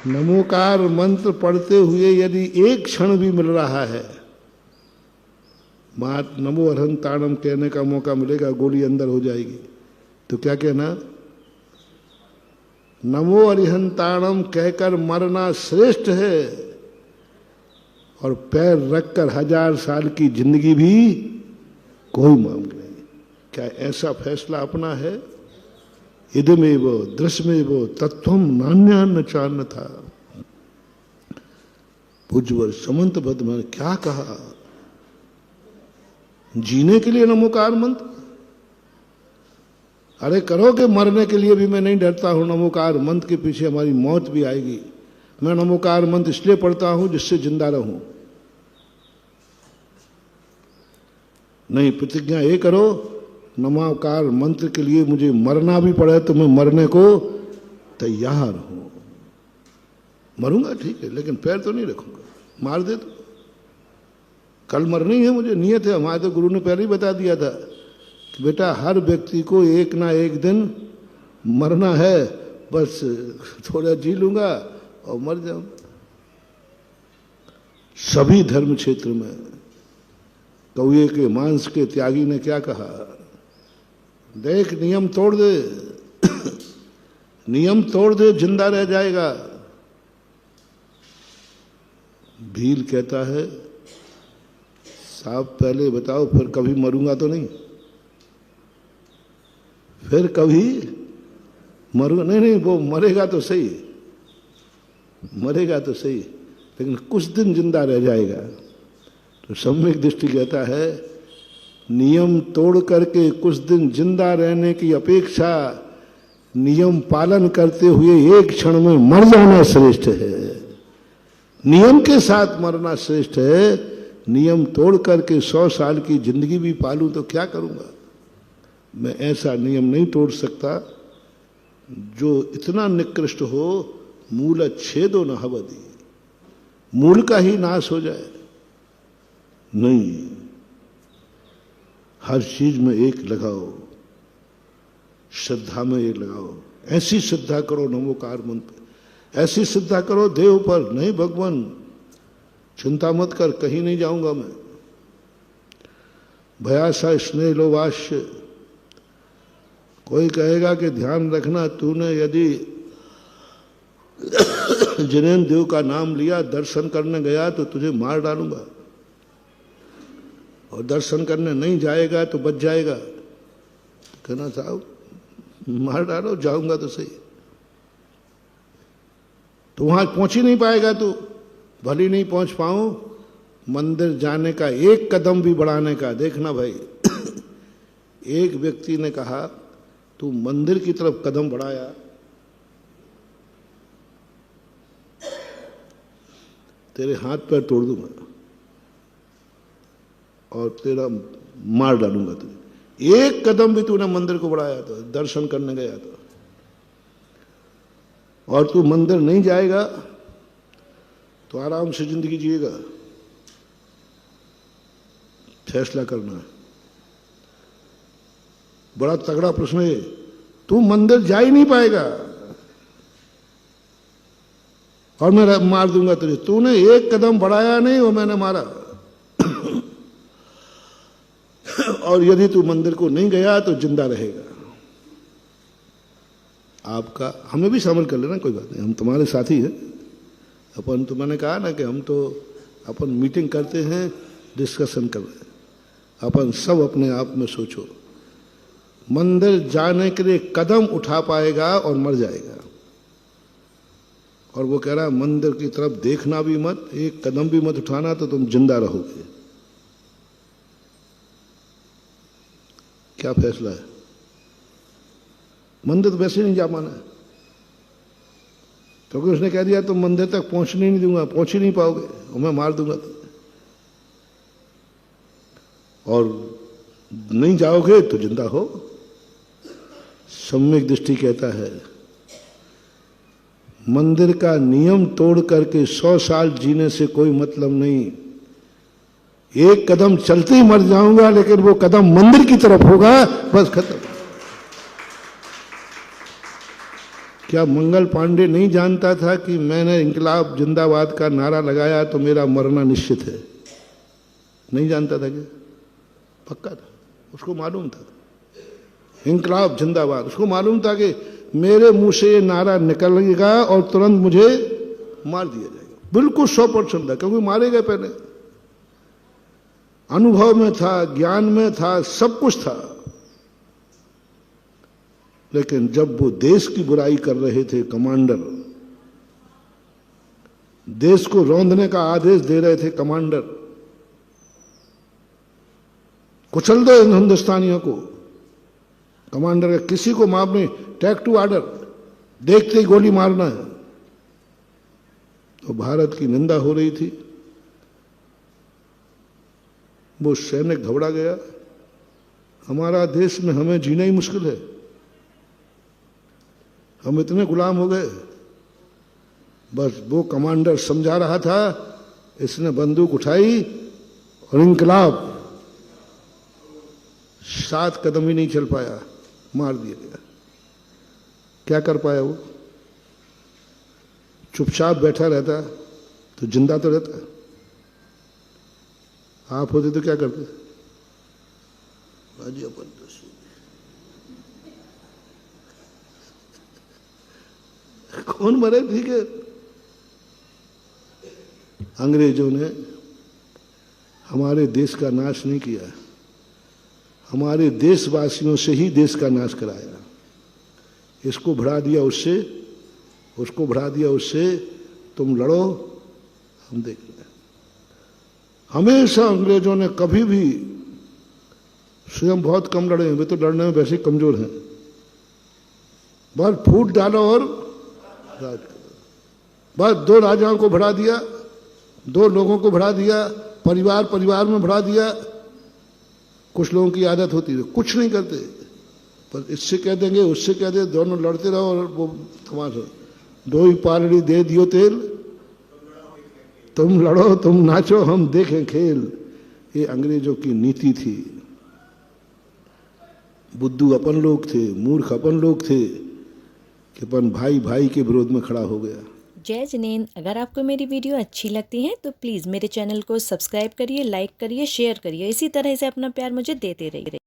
नमोकार मंत्र पढ़ते हुए यदि एक क्षण भी मिल रहा है, मात नमो अरहंताणम कहने का मौका मिलेगा, गोली अंदर हो जाएगी, तो क्या कहना? नमो अरिहंताणम कहकर मरना श्रेष्ठ है और पैर रखकर 1000 साल की जिंदगी भी कोई मांग नहीं। क्या ऐसा फैसला अपना है? इदमेव दृश्यमेव तत्वम नान्यान्न चान्न था। पूज्यवर समंत भद्र ने क्या कहा? जीने के लिए नमोकार मंत्र, अरे करोगे, मरने के लिए भी मैं नहीं डरता हूं। नमोकार मंत्र के पीछे हमारी मौत भी आएगी। मैं नमोकार मंत्र इसलिए पढ़ता हूं जिससे जिंदा रहूं। नहीं, प्रतिज्ञा ये करो, नमोकार मंत्र के लिए मुझे मरना भी पड़े तो मैं मरने को तैयार हूं। मरूंगा ठीक है, लेकिन पैर तो नहीं रखूंगा। मार दे तो कल मरनी है, मुझे नियत है। हमारे तो गुरु ने पहले ही बता दिया था कि बेटा हर व्यक्ति को एक ना एक दिन मरना है, बस थोड़ा जी लूंगा और मर जाऊंगा। सभी धर्म क्षेत्र में कौए के मांस के त्यागी ने क्या कहा? देख, नियम तोड़ दे नियम तोड़ दे, जिंदा रह जाएगा। भील कहता है, साहब पहले बताओ, फिर कभी मरूंगा तो नहीं? फिर कभी मरूंगा नहीं? नहीं, वो मरेगा तो सही, मरेगा तो सही, लेकिन कुछ दिन जिंदा रह जाएगा। तो सम्यक दृष्टि कहता है, नियम तोड़ करके कुछ दिन जिंदा रहने की अपेक्षा नियम पालन करते हुए एक क्षण में मर जाना श्रेष्ठ है। नियम के साथ मरना श्रेष्ठ है। नियम तोड़ करके 100 साल की जिंदगी भी पालूं तो क्या करूंगा? मैं ऐसा नियम नहीं तोड़ सकता जो इतना निकृष्ट हो, मूल छेदो न हवदी, मूल का ही नाश हो जाए। नहीं, हर चीज में एक लगाओ, श्रद्धा में एक लगाओ। ऐसी श्रद्धा करो नमोकार मंत्र, ऐसी श्रद्धा करो देव पर, नहीं भगवान चिंता मत कर, कहीं नहीं जाऊंगा मैं। भयासा स्नेह लोवाश्य, कोई कहेगा कि ध्यान रखना, तूने यदि जिनेन्द्र देव का नाम लिया, दर्शन करने गया तो तुझे मार डालूंगा, और दर्शन करने नहीं जाएगा तो बच जाएगा। कहना साहब मार डालो, जाऊंगा तो सही। तो वहां पहुंच ही नहीं पाएगा, तो भली नहीं पहुंच पाऊं, मंदिर जाने का एक कदम भी बढ़ाने का। देखना भाई, एक व्यक्ति ने कहा तू मंदिर की तरफ कदम बढ़ाया, तेरे हाथ पैर तोड़ दूंगा और तेरा मार डालूंगा तुझे। एक कदम भी तूने मंदिर को बढ़ाया तो, दर्शन करने गया तो, और तू मंदिर नहीं जाएगा तो आराम से जिंदगी जिएगा। फैसला करना है, बड़ा तगड़ा प्रश्न है। तू मंदिर जा ही नहीं पाएगा और मैं मार दूंगा तुझे। तूने एक कदम बढ़ाया नहीं और मैंने मारा। और यदि तू मंदिर को नहीं गया तो जिंदा रहेगा। आपका हमें भी शामिल कर लेना, कोई बात नहीं, हम तुम्हारे साथी हैं। अपन तो मैंने कहा ना कि हम तो अपन मीटिंग करते हैं, डिस्कशन कर रहे हैं। अपन सब अपने आप में सोचो, मंदिर जाने के लिए कदम उठा पाएगा और मर जाएगा। और वो कह रहा है मंदिर की तरफ देखना भी मत, एक कदम भी मत उठाना, तो तुम जिंदा रहोगे। क्या फैसला है? मंदिर तो वैसे नहीं जा पाना है, क्योंकि उसने कह दिया तुम मंदिर तक पहुंचने नहीं दूंगा, पहुंच ही नहीं पाओगे और मैं मार दूंगा। और नहीं जाओगे तो जिंदा हो। सम्यक दृष्टि कहता है, मंदिर का नियम तोड़ करके 100 साल जीने से कोई मतलब नहीं। एक कदम चलते ही मर जाऊंगा, लेकिन वो कदम मंदिर की तरफ होगा, बस खत्म। क्या मंगल पांडे नहीं जानता था कि मैंने इंकलाब जिंदाबाद का नारा लगाया तो मेरा मरना निश्चित है? नहीं जानता था क्या? पक्का था, उसको मालूम था। इंकलाब जिंदाबाद, उसको मालूम था कि मेरे मुंह से ये नारा निकलेगा और तुरंत मुझे मार दिया जाएगा। बिल्कुल 100% था, क्योंकि मारे गए पहले। अनुभव में था, ज्ञान में था, सब कुछ था। लेकिन जब वो देश की बुराई कर रहे थे कमांडर, देश को रौंदने का आदेश दे रहे थे कमांडर, कुचल दो इन हिंदुस्तानियों को, कमांडर का किसी को माफ नहीं, टेक टू ऑर्डर, देखते ही गोली मारना है। तो भारत की निंदा हो रही थी। वो सैनिक घबरा गया, हमारा देश में हमें जीना ही मुश्किल है, हम इतने गुलाम हो गए। बस वो कमांडर समझा रहा था, इसने बंदूक उठाई और इंकलाब, 7 कदम ही नहीं चल पाया, मार दिया गया। क्या कर पाया वो? चुपचाप बैठा रहता तो जिंदा तो रहता। आप होते तो क्या करते? बाजी अपन तो कौन मरे, ठीक है। अंग्रेजों ने हमारे देश का नाश नहीं किया, हमारे देशवासियों से ही देश का नाश कराया। इसको बढ़ा दिया उससे, उसको बढ़ा दिया उससे, तुम लड़ो हम देख लें। हमेशा अंग्रेजों ने कभी भी, स्वयं बहुत कम लड़े हैं, वे तो लड़ने में वैसे ही कमजोर हैं, बस फूट डालो और राज करो। बस 2 राजाओं को बढ़ा दिया, 2 लोगों को बढ़ा दिया, परिवार परिवार में बढ़ा दिया। कुछ लोगों की आदत होती है, कुछ नहीं करते, पर इससे कह देंगे उससे कह दे, दोनों लड़ते रहो और वो तमाशा। 2 ही पालड़ी दे दियो तेल, तुम लड़ो तुम नाचो हम देखें खेल। ये अंग्रेजों की नीति थी। बुद्धू अपन लोग थे, मूर्ख अपन लोग थे कि अपन भाई भाई के विरोध में खड़ा हो गया। जय जिनेंद्र। अगर आपको मेरी वीडियो अच्छी लगती है तो प्लीज़ मेरे चैनल को सब्सक्राइब करिए, लाइक करिए, शेयर करिए। इसी तरह से अपना प्यार मुझे देते रहिए।